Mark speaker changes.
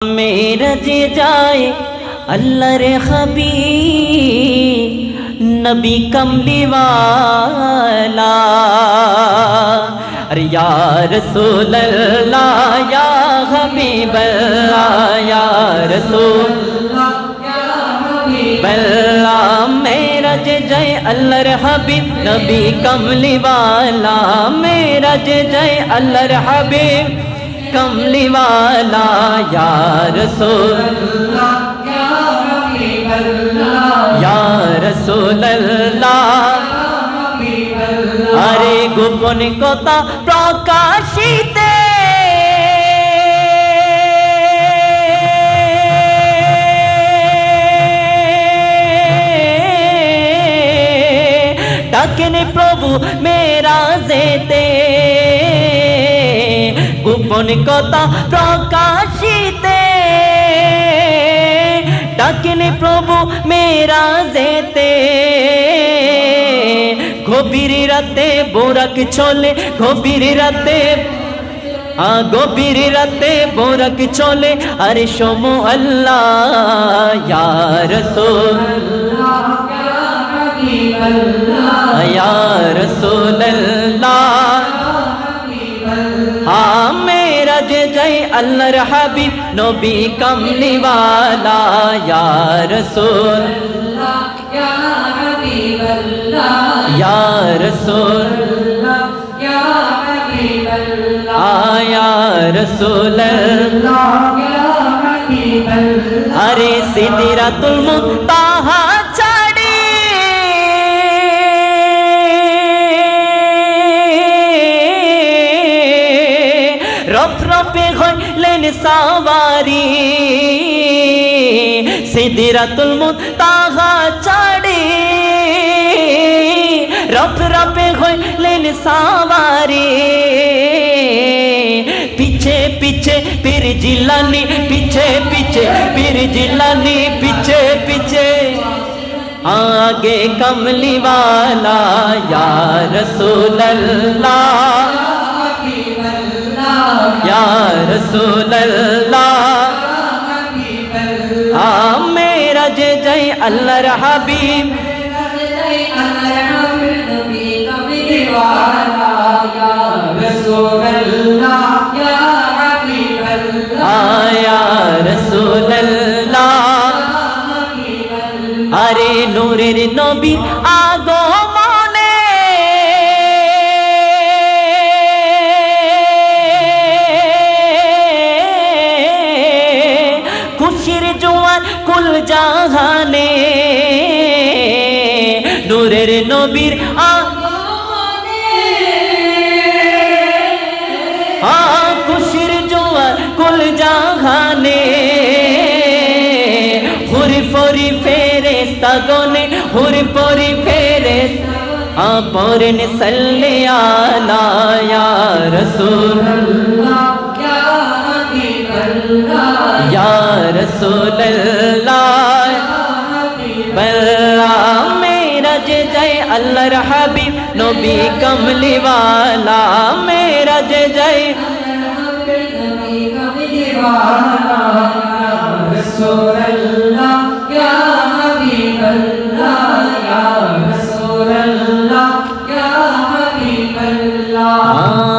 Speaker 1: मेरज जाए अल्लाह रे हबीब नबी कमली वाला। अरे या रसूल अल्लाह या हबीब अल्लाह या रसूल अल्लाह मेरज जाए अल्लाह रे हबीब नबी कमली वाला। मेरज जाए अल्लाह रे हबीब कमली वाला या रसूल या रसूल अल्लाह। अरे गोपन कथा प्रकाशिते डाकेन प्रभु मेरा जेते गोपन कथा प्रकाशिते डाकेन प्रभु मेरा जेते। गभीर राते बोराक चले गभीर राते गभीर राते बोराक चले। अरे शोमो अल्लाह या रसूल या रसूल अल्लाह। हाँ मेरज जाए अल्लाह रे हबीब नबी कमली वाला या रसूल या रसूल या रसूल। अरे सिदरातुल मुंतहा रफरफे हइलेन सवारी सिदरातुल मुंतहा चढ़े। रफरफे हइलेन सवारी पीछे पीछे पीर जिलानी पीछे पीछे पीर जिलानी पीछे पीछे आगे कमली वाला या रसूल अल्लाह या रसूल अल्लाह। मेरज जाए अल्लाह रे हबीब या रसूल अल्लाह। अरे नूरेर नबी आगमने खुशिर জোয়ার কুল জাহানে নূরের নবীর আগমনে খুশির জোয়ার কুল জাহানে। হুরি ফরি ফেরেশতা গনে হুরি ফরি ফেরেশতা পড়েন সাল্লি আলা ইয়া রাসূল या रसूल अल्लाह। मेरज जाए अल्लाह रे हबीब नबी कमली वाला। मेरज जाए